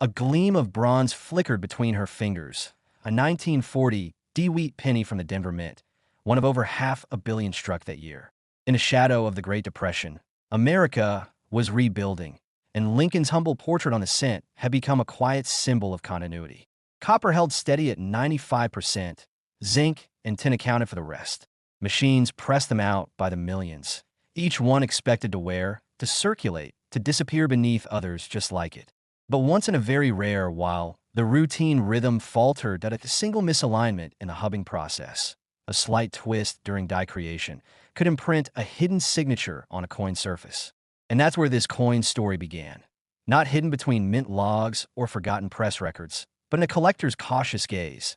A gleam of bronze flickered between her fingers. A 1940 D-wheat penny from the Denver Mint, one of over 500 million struck that year. In the shadow of the Great Depression, America was rebuilding, and Lincoln's humble portrait on the cent had become a quiet symbol of continuity. Copper held steady at 95%, zinc and tin accounted for the rest. Machines pressed them out by the millions, each one expected to wear, to circulate, to disappear beneath others just like it. But once in a very rare while, the routine rhythm faltered at a single misalignment in the hubbing process. A slight twist during die creation could imprint a hidden signature on a coin surface. And that's where this coin story began. Not hidden between mint logs or forgotten press records, but in a collector's cautious gaze.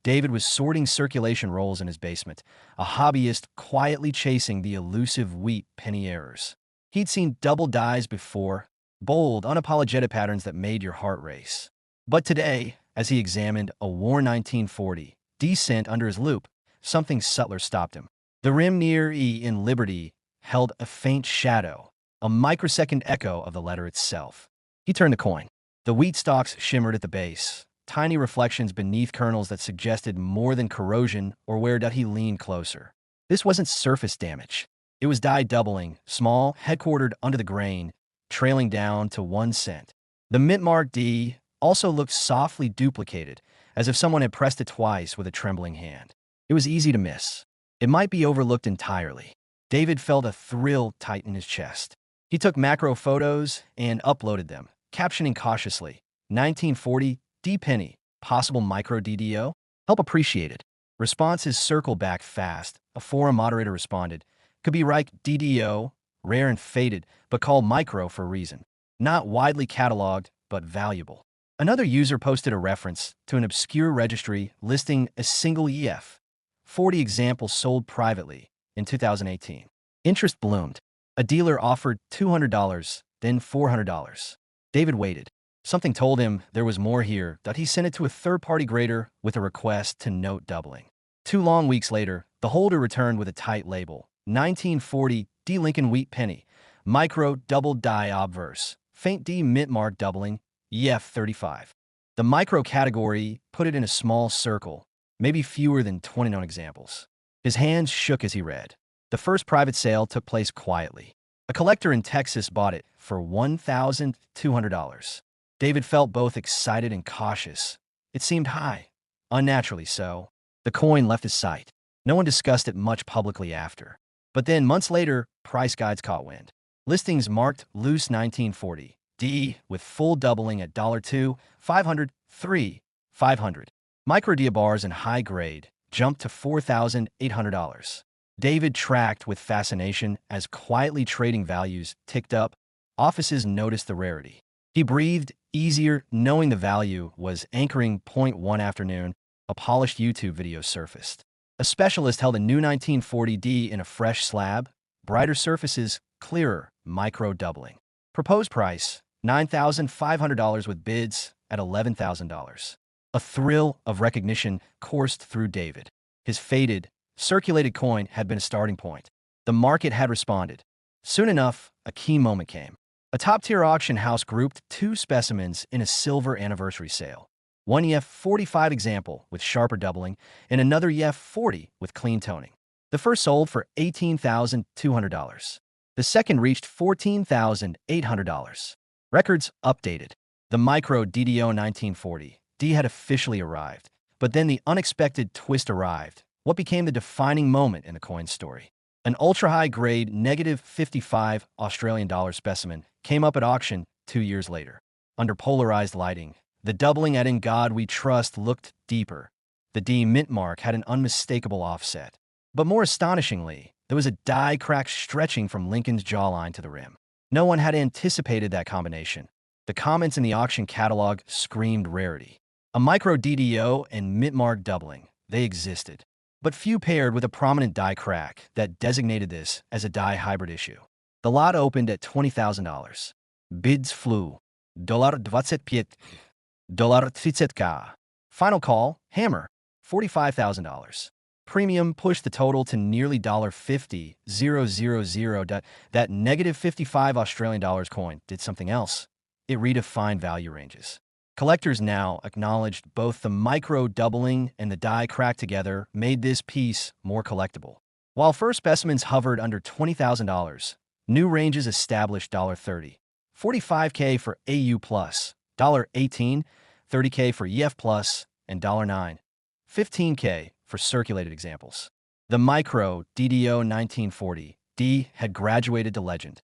David was sorting circulation rolls in his basement, a hobbyist quietly chasing the elusive wheat penny errors. He'd seen double dies before, bold, unapologetic patterns that made your heart race. But today, as he examined a worn 1940 D-cent under his loupe, something subtler stopped him. The rim near E in Liberty held a faint shadow, a microsecond echo of the letter itself. He turned the coin. The wheat stalks shimmered at the base, tiny reflections beneath kernels that suggested more than corrosion or where he leaned closer. This wasn't surface damage. It was die doubling, small, headquartered under the grain, trailing down to 1 cent. The mint mark D also looked softly duplicated, as if someone had pressed it twice with a trembling hand. It was easy to miss. It might be overlooked entirely. David felt a thrill tighten his chest. He took macro photos and uploaded them, captioning cautiously, 1940 D penny, possible micro DDO? Help appreciate it. Responses circled back fast. A forum moderator responded, could be right DDO, rare and faded, but called micro for a reason. Not widely cataloged, but valuable. Another user posted a reference to an obscure registry listing a single EF, 40 examples sold privately in 2018. Interest bloomed. A dealer offered $200, then $400. David waited. Something told him there was more here, that he sent it to a third-party grader with a request to note doubling. 2 long weeks later, the holder returned with a tight label, 1940 D Lincoln wheat penny, micro double die obverse, faint D mint mark doubling, EF 35. The micro category put it in a small circle, maybe fewer than 20 known examples. His hands shook as he read. The first private sale took place quietly. A collector in Texas bought it for $1,200. David felt both excited and cautious. It seemed high, unnaturally so. The coin left his sight. No one discussed it much publicly after. But then, months later, price guides caught wind. Listings marked loose 1940 D with full doubling at $2, $500, $3, $500. Micro dia bars in high grade jumped to $4,800. David tracked with fascination as quietly trading values ticked up. Offices noticed the rarity. He breathed easier knowing the value was anchoring point one afternoon. A polished YouTube video surfaced. A specialist held a new 1940 D in a fresh slab, brighter surfaces, clearer, micro doubling. Proposed price, $9,500 with bids at $11,000. A thrill of recognition coursed through David. His faded, circulated coin had been a starting point. The market had responded. Soon enough, a key moment came. A top-tier auction house grouped 2 specimens in a silver anniversary sale. One EF 45 example with sharper doubling, and another EF 40 with clean toning. The first sold for $18,200. The second reached $14,800. Records updated. The micro DDO 1940 D had officially arrived, but then the unexpected twist arrived, what became the defining moment in the coin story. An ultra-high-grade -55 Australian dollar specimen came up at auction 2 years later. Under polarized lighting, the doubling at In God We Trust looked deeper. The D mint mark had an unmistakable offset. But more astonishingly, there was a die crack stretching from Lincoln's jawline to the rim. No one had anticipated that combination. The comments in the auction catalog screamed rarity. A micro DDO and mint mark doubling, they existed. But few paired with a prominent die crack that designated this as a die hybrid issue. The lot opened at $20,000. Bids flew. $25, $30K. Final call, hammer, $45,000. Premium pushed the total to nearly $50,000. That -55 Australian dollars coin did something else. It redefined value ranges. Collectors now acknowledged both the micro-doubling and the die crack together made this piece more collectible. While first specimens hovered under $20,000, new ranges established $30, $45K for AU+, $18, $30K for EF+, and $9, $15K for circulated examples. The micro DDO 1940D had graduated to legend.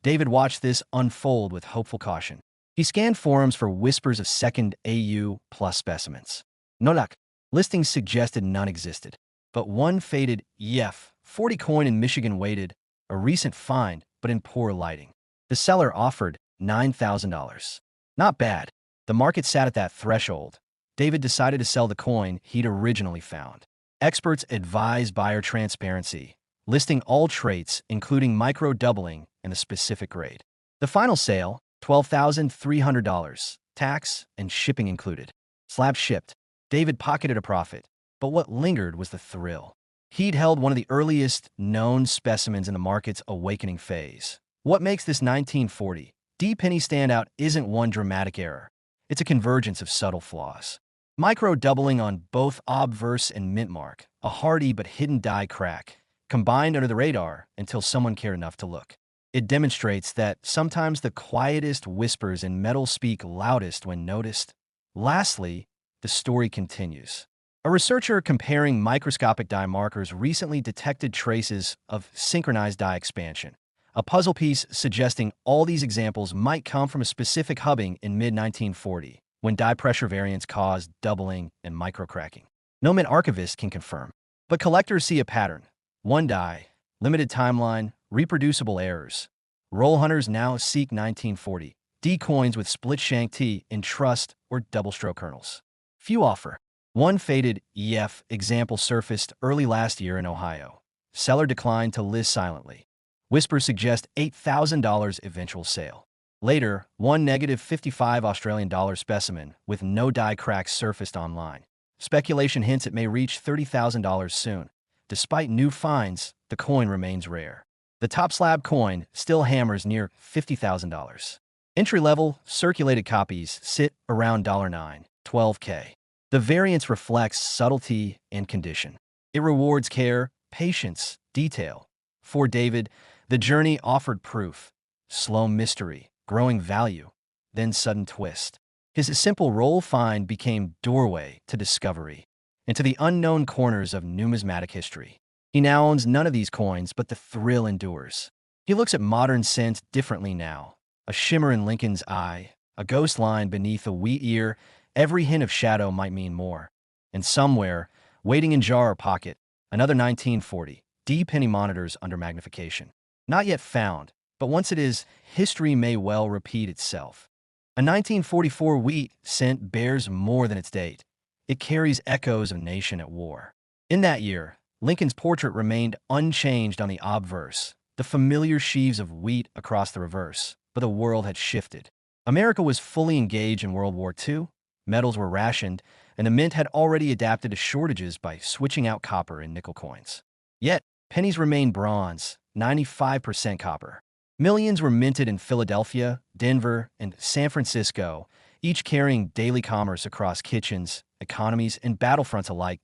David watched this unfold with hopeful caution. He scanned forums for whispers of second AU+ specimens. No luck. Listings suggested none existed. But one faded EF 40 coin in Michigan waited, a recent find, but in poor lighting. The seller offered $9,000. Not bad. The market sat at that threshold. David decided to sell the coin he'd originally found. Experts advise buyer transparency, listing all traits, including micro-doubling and the specific grade. The final sale, $12,300, tax and shipping included. Slab shipped. David pocketed a profit, but what lingered was the thrill. He'd held one of the earliest known specimens in the market's awakening phase. What makes this 1940 penny stand out isn't one dramatic error. It's a convergence of subtle flaws. Micro-doubling on both obverse and mint mark, a hardy but hidden die crack, combined under the radar until someone cared enough to look. It demonstrates that sometimes the quietest whispers in metal speak loudest when noticed. Lastly, the story continues. A researcher comparing microscopic die markers recently detected traces of synchronized die expansion, a puzzle piece suggesting all these examples might come from a specific hubbing in mid-1940, when die pressure variance caused doubling and microcracking. No mint archivist can confirm, but collectors see a pattern. One die, limited timeline, reproducible errors. Roll hunters now seek 1940 D coins with split shank T in trust or double-stroke kernels. Few offer. One faded EF example surfaced early last year in Ohio. Seller declined to list silently. Whispers suggest $8,000 eventual sale. Later, one negative $55 specimen with no die cracks surfaced online. Speculation hints it may reach $30,000 soon. Despite new finds, the coin remains rare. The top slab coin still hammers near $50,000. Entry-level, circulated copies sit around $9, $12K. The variance reflects subtlety and condition. It rewards care, patience, detail. For David, the journey offered proof. Slow mystery, growing value, then sudden twist. His simple roll find became doorway to discovery, into the unknown corners of numismatic history. He now owns none of these coins, but the thrill endures. He looks at modern cents differently now. A shimmer in Lincoln's eye, a ghost line beneath a wheat ear, every hint of shadow might mean more. And somewhere, waiting in jar or pocket, another 1940 D penny monitors under magnification. Not yet found, but once it is, history may well repeat itself. A 1944 wheat cent bears more than its date. It carries echoes of a nation at war. In that year, Lincoln's portrait remained unchanged on the obverse, the familiar sheaves of wheat across the reverse, but the world had shifted. America was fully engaged in World War II, metals were rationed, and the mint had already adapted to shortages by switching out copper and nickel coins. Yet, pennies remained bronze, 95% copper. Millions were minted in Philadelphia, Denver, and San Francisco, each carrying daily commerce across kitchens, economies, and battlefronts alike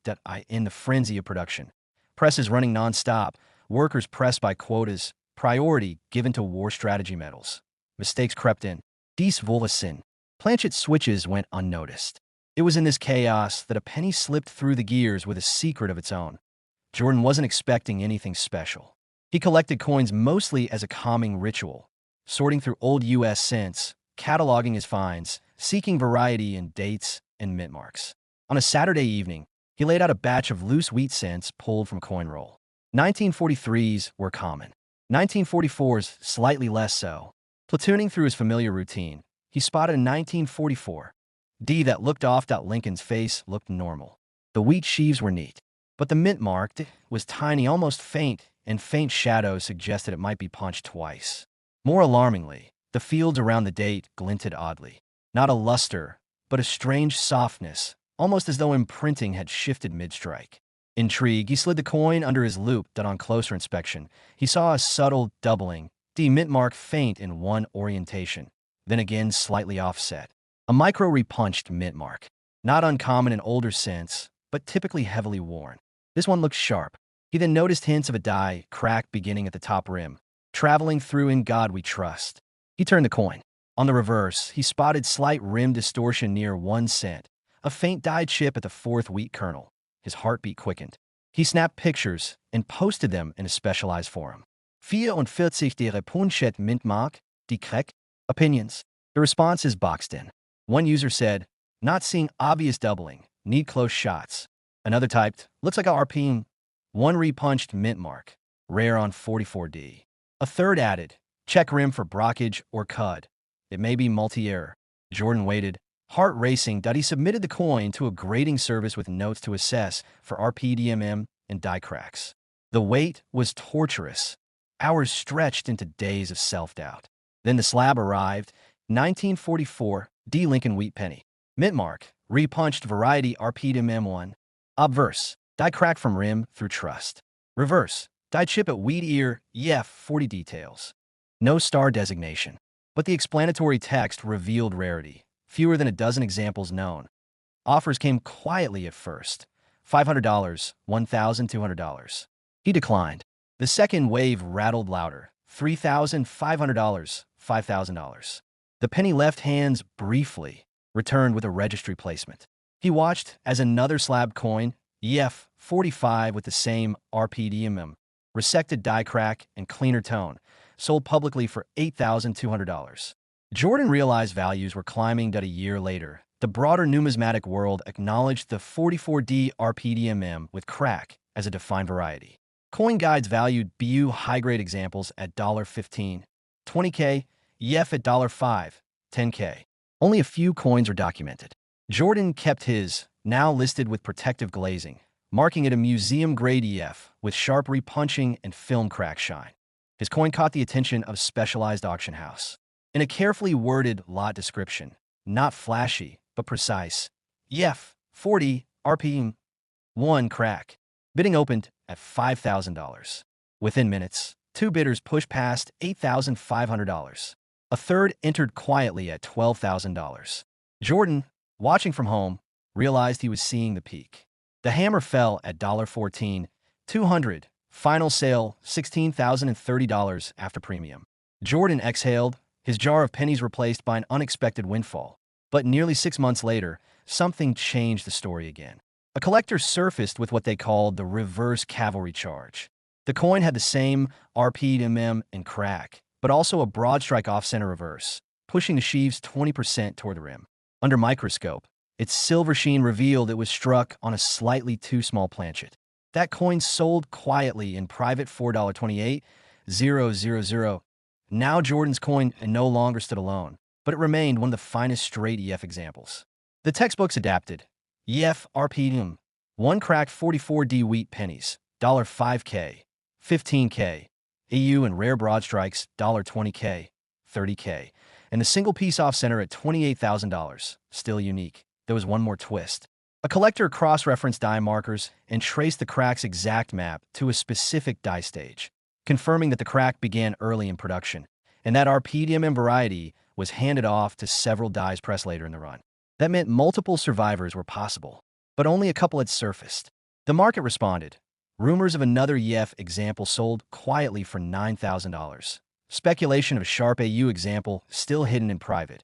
in the frenzy of production. Presses running non-stop, workers pressed by quotas, priority given to war strategy metals. Mistakes crept in. Dies Volvesin. Planchet switches went unnoticed. It was in this chaos that a penny slipped through the gears with a secret of its own. Jordan wasn't expecting anything special. He collected coins mostly as a calming ritual, sorting through old U.S. cents, cataloging his finds, seeking variety in dates and mint marks. On a Saturday evening, he laid out a batch of loose wheat cents pulled from coin roll. 1943s were common. 1944s slightly less so. Platooning through his familiar routine, he spotted a 1944 D that looked off. Lincoln's face looked normal. The wheat sheaves were neat, but the mint mark was tiny, almost faint, and faint shadows suggested it might be punched twice. More alarmingly, the fields around the date glinted oddly. Not a luster, but a strange softness, almost as though imprinting had shifted mid-strike. Intrigued, he slid the coin under his loupe. On closer inspection, he saw a subtle doubling, D mint mark faint in one orientation, then again slightly offset. A micro-repunched mint mark. Not uncommon in older cents, but typically heavily worn. This one looks sharp. He then noticed hints of a die crack beginning at the top rim, traveling through In God We Trust. He turned the coin. On the reverse, he spotted slight rim distortion near 1 cent, a faint dyed chip at the fourth wheat kernel. His heartbeat quickened. He snapped pictures and posted them in a specialized forum. 44 die Repunched Mintmark, die Crack? Opinions. The response is boxed in. One user said, not seeing obvious doubling, need close shots. Another typed, looks like a RP. One repunched mint mark, rare on 44D. A third added, check rim for brockage or cud. It may be multi-error. Jordan waited, heart racing. He submitted the coin to a grading service with notes to assess for RPDMM and die cracks. The wait was torturous. Hours stretched into days of self-doubt. Then the slab arrived, 1944, D. Lincoln Wheat Penny. Mint mark, repunched variety RPDMM1. Obverse, die crack from rim through trust. Reverse, die chip at wheat ear, 40 details. No star designation. But the explanatory text revealed rarity. Fewer than a dozen examples known. Offers came quietly at first. $500, $1,200. He declined. The second wave rattled louder. $3,500, $5,000. The penny left hands briefly, returned with a registry placement. He watched as another slab coin, 45 with the same RPDMM, resected die crack and cleaner tone, sold publicly for $8,200. Jordan realized values were climbing. A year later, the broader numismatic world acknowledged the 44D RPDMM with crack as a defined variety. Coin guides valued BU high-grade examples at $15, $20K, at $5, $10K. Only a few coins are documented. Jordan kept his, now listed with protective glazing, marking it a museum-grade EF with sharp repunching and film crack shine. His coin caught the attention of a specialized auction house. In a carefully worded lot description, not flashy, but precise, 40 RPM, 1 crack. Bidding opened at $5,000. Within minutes, 2 bidders pushed past $8,500. A third entered quietly at $12,000. Jordan, watching from home, realized he was seeing the peak. The hammer fell at $14, $200. Final sale, $16,030 after premium. Jordan exhaled, his jar of pennies replaced by an unexpected windfall. But nearly 6 months later, something changed the story again. A collector surfaced with what they called the reverse cavalry charge. The coin had the same RPDMM and crack, but also a broad strike off-center reverse, pushing the sheaves 20% toward the rim. Under microscope, its silver sheen revealed it was struck on a slightly too small planchet. That coin sold quietly in private $4.28,000. Now Jordan's coin no longer stood alone, but it remained one of the finest straight EF examples. The textbooks adapted. EF RPDM, 1 cracked 44D wheat pennies, $5K, $15K, EU and rare broad strikes, $20K, $30K, and the single piece off-center at $28,000, still unique. There was one more twist. A collector cross-referenced die markers and traced the crack's exact map to a specific die stage, confirming that the crack began early in production, and that RPDMM variety was handed off to several dies pressed later in the run. That meant multiple survivors were possible, but only a couple had surfaced. The market responded. Rumors of another EF example sold quietly for $9,000. Speculation of a sharp AU example still hidden in private.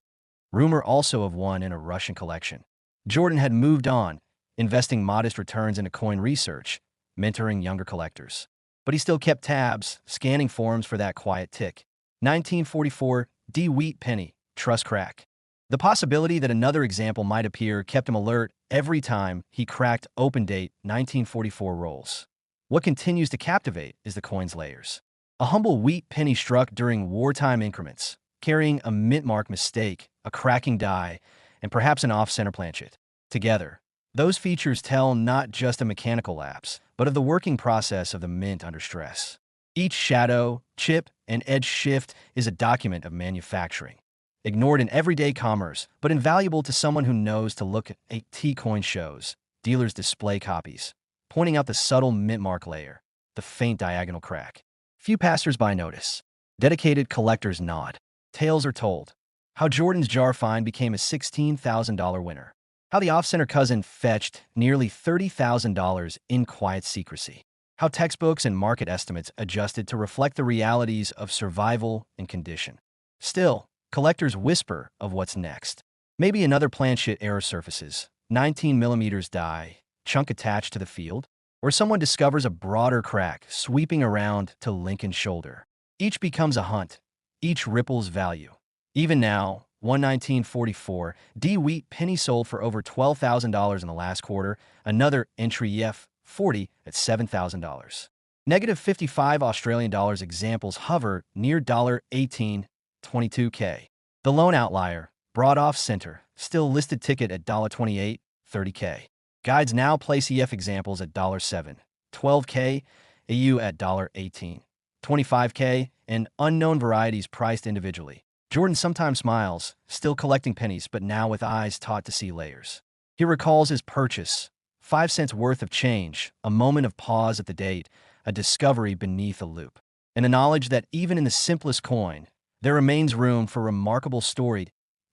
Rumor also of one in a Russian collection. Jordan had moved on, investing modest returns into coin research, mentoring younger collectors. But he still kept tabs, scanning forums for that quiet tick. 1944, D. Wheat Penny, Trust Crack. The possibility that another example might appear kept him alert every time he cracked open date 1944 rolls. What continues to captivate is the coin's layers. A humble wheat penny struck during wartime increments, carrying a mint mark mistake, a cracking die, and perhaps an off-center planchet. Together, those features tell not just a mechanical lapse, but of the working process of the mint under stress. Each shadow, chip, and edge shift is a document of manufacturing. Ignored in everyday commerce, but invaluable to someone who knows to look at T-coin shows, dealers display copies, pointing out the subtle mint mark layer, the faint diagonal crack. Few passers-by notice. Dedicated collectors nod. Tales are told. How Jordan's jar find became a $16,000 winner. How the off-center cousin fetched nearly $30,000 in quiet secrecy. How textbooks and market estimates adjusted to reflect the realities of survival and condition. Still, collectors whisper of what's next. Maybe another planchette error surfaces, 19mm die, chunk attached to the field, or someone discovers a broader crack sweeping around to Lincoln's shoulder. Each becomes a hunt, each ripples value. Even now, one 1944 D wheat penny sold for over $12,000 in the last quarter, another entry F40 at $7,000. Negative 55 Australian dollars examples hover near $18, 22K. The lone outlier, broad off center, still listed ticket at $28, 30K. Guides now place EF examples at $7, 12K, EU at $18, 25K, and unknown varieties priced individually. Jordan sometimes smiles, still collecting pennies, but now with eyes taught to see layers. He recalls his purchase, 5 cents worth of change, a moment of pause at the date, a discovery beneath a loop, and a knowledge that even in the simplest coin, there remains room for remarkable story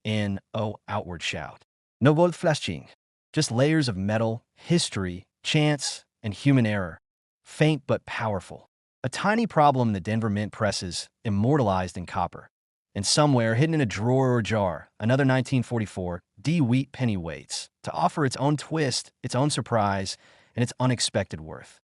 in, outward shout. No Goldfläschchen, just layers of metal, history, chance, and human error, faint but powerful. A tiny problem in the Denver Mint presses, immortalized in copper. And somewhere, hidden in a drawer or jar, another 1944 D wheat penny waits to offer its own twist, its own surprise, and its unexpected worth.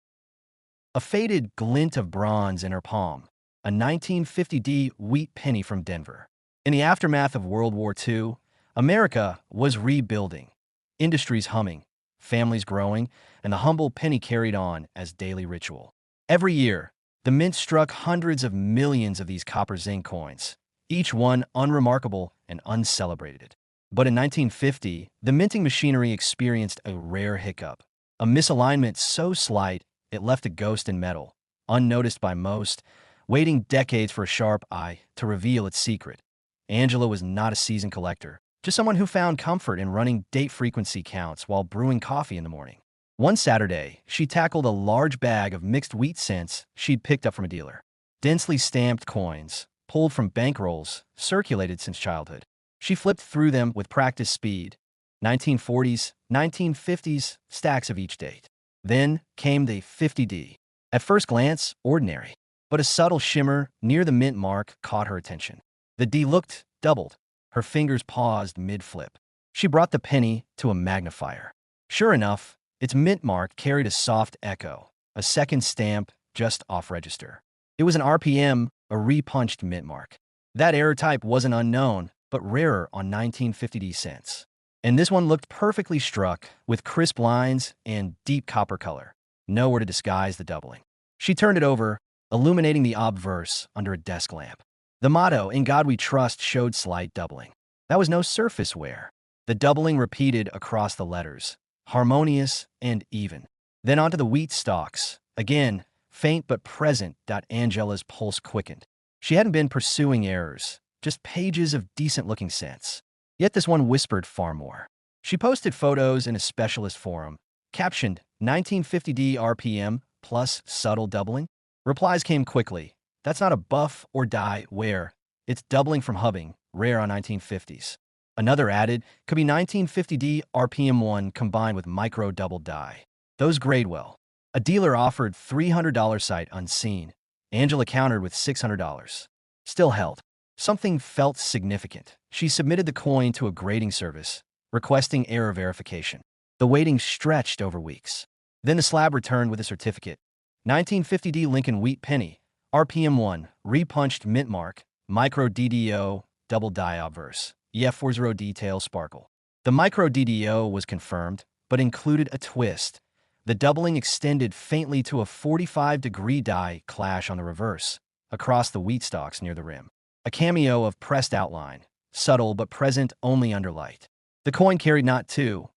A faded glint of bronze in her palm, a 1950 D wheat penny from Denver. In the aftermath of World War II, America was rebuilding, industries humming, families growing, and the humble penny carried on as daily ritual. Every year, the mint struck hundreds of millions of these copper zinc coins, each one unremarkable and uncelebrated. But in 1950, the minting machinery experienced a rare hiccup, a misalignment so slight it left a ghost in metal, unnoticed by most, waiting decades for a sharp eye to reveal its secret. Angela was not a seasoned collector, just someone who found comfort in running date frequency counts while brewing coffee in the morning. One Saturday, she tackled a large bag of mixed wheat cents she'd picked up from a dealer. Densely stamped coins, pulled from bankrolls, circulated since childhood. She flipped through them with practiced speed. 1940s, 1950s, stacks of each date. Then came the 50D. At first glance, ordinary, but a subtle shimmer near the mint mark caught her attention. The D looked doubled. Her fingers paused mid-flip. She brought the penny to a magnifier. Sure enough, its mint mark carried a soft echo, a second stamp just off register. It was an RPM, a repunched mint mark. That error type wasn't unknown, but rarer on 1950D cents. And this one looked perfectly struck, with crisp lines and deep copper color. Nowhere to disguise the doubling. She turned it over, illuminating the obverse under a desk lamp. The motto, "In God We Trust," showed slight doubling. That was no surface wear. The doubling repeated across the letters, harmonious and even. Then onto the wheat stalks. Again, faint but present. Angela's pulse quickened. She hadn't been pursuing errors, just pages of decent-looking cents. Yet this one whispered far more. She posted photos in a specialist forum, captioned 1950D RPM plus subtle doubling. Replies came quickly. That's not a buff or die wear. It's doubling from hubbing, rare on 1950s. Another added, could be 1950D RPM1 combined with micro double die. Those grade well. A dealer offered $300 sight unseen. Angela countered with $600. Still held. Something felt significant. She submitted the coin to a grading service, requesting error verification. The waiting stretched over weeks. Then the slab returned with a certificate. 1950D Lincoln wheat penny, RPM1, repunched mint mark, micro DDO, double die obverse, EF40 detail sparkle. The micro DDO was confirmed, but included a twist. The doubling extended faintly to a 45-degree die clash on the reverse, across the wheat stalks near the rim. A cameo of pressed outline, subtle but present only under light. The coin carried not two,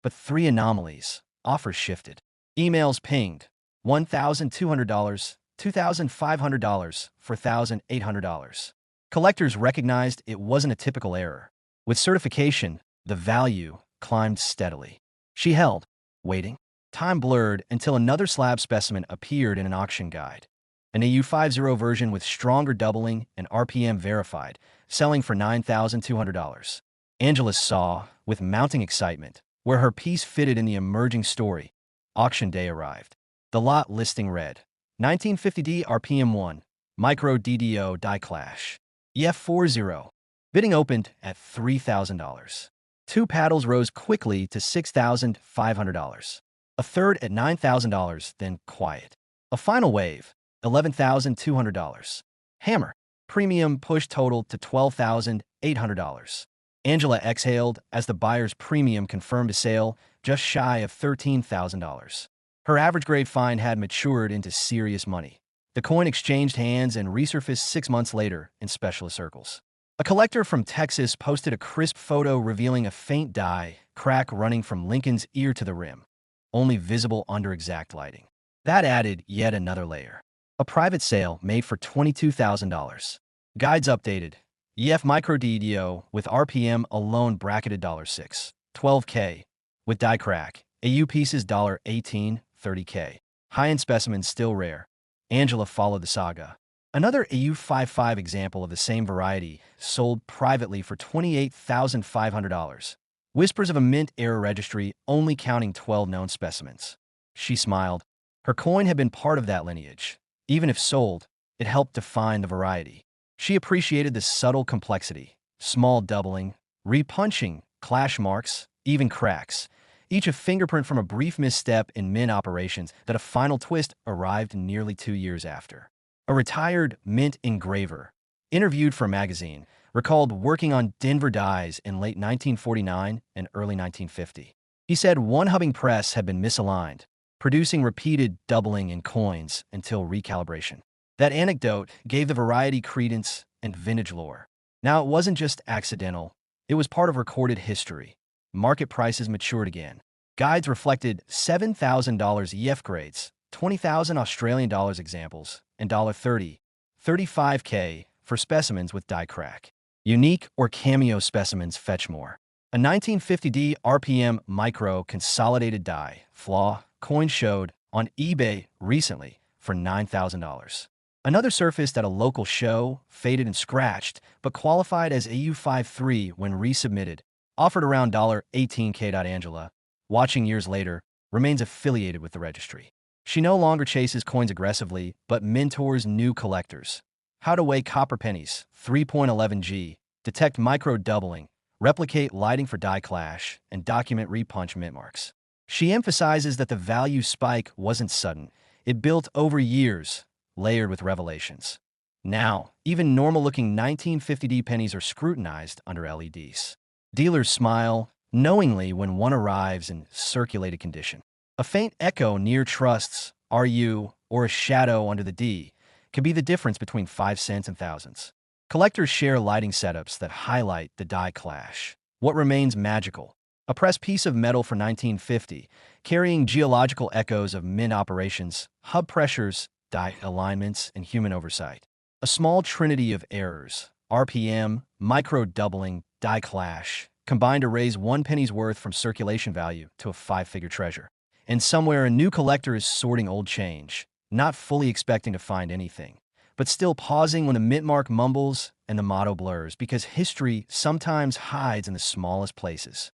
but three anomalies. Offers shifted. Emails pinged. $1,200, $2,500, $4,800. Collectors recognized it wasn't a typical error. With certification, the value climbed steadily. She held, waiting. Time blurred until another slab specimen appeared in an auction guide. An AU50 version with stronger doubling and RPM verified, selling for $9,200. Angela saw, with mounting excitement, where her piece fitted in the emerging story. Auction day arrived. The lot listing read, 1950D RPM 1, Micro DDO Die Clash. EF40. Bidding opened at $3,000. Two paddles rose quickly to $6,500. A third at $9,000, then quiet. A final wave, $11,200. Hammer. Premium push total to $12,800. Angela exhaled as the buyer's premium confirmed a sale just shy of $13,000. Her average grade find had matured into serious money. The coin exchanged hands and resurfaced 6 months later in specialist circles. A collector from Texas posted a crisp photo revealing a faint die crack running from Lincoln's ear to the rim, only visible under exact lighting. That added yet another layer. A private sale made for $22,000. Guides updated. EF Micro DDO with RPM alone bracketed $6, 12K. With die crack, AU pieces $18, 30K. High-end specimens still rare. Angela followed the saga. Another AU55 example of the same variety sold privately for $28,500. Whispers of a mint-era registry only counting 12 known specimens. She smiled. Her coin had been part of that lineage. Even if sold, it helped define the variety. She appreciated the subtle complexity, small doubling, repunching, clash marks, even cracks, each a fingerprint from a brief misstep in mint operations that a final twist arrived nearly 2 years after. A retired mint engraver, interviewed for a magazine, recalled working on Denver dies in late 1949 and early 1950. He said one hubbing press had been misaligned, producing repeated doubling in coins until recalibration. That anecdote gave the variety credence and vintage lore. Now, it wasn't just accidental. It was part of recorded history. Market prices matured again. Guides reflected $7,000 EF grades, 20,000 Australian dollars examples, and $30, 35K for specimens with die crack. Unique or cameo specimens fetch more. A 1950D RPM micro consolidated die flaw coin showed on eBay recently for $9,000. Another surfaced at a local show, faded and scratched, but qualified as AU53 when resubmitted, offered around $18K. Angela, watching years later, remains affiliated with the registry. She no longer chases coins aggressively, but mentors new collectors. How to weigh copper pennies, 3.11G, detect micro doubling, replicate lighting for die clash, and document repunch mint marks. She emphasizes that the value spike wasn't sudden. It built over years, layered with revelations. Now, even normal-looking 1950D pennies are scrutinized under LEDs. Dealers smile knowingly when one arrives in circulated condition. A faint echo near trusts, RU, or a shadow under the D can be the difference between 5 cents and thousands. Collectors share lighting setups that highlight the die clash. What remains magical? A pressed piece of metal for 1950, carrying geological echoes of mint operations, hub pressures, die alignments, and human oversight. A small trinity of errors, RPM, micro doubling, die clash, combined to raise 1 penny's worth from circulation value to a 5-figure treasure. And somewhere a new collector is sorting old change, not fully expecting to find anything, but still pausing when the mint mark mumbles and the motto blurs, because history sometimes hides in the smallest places.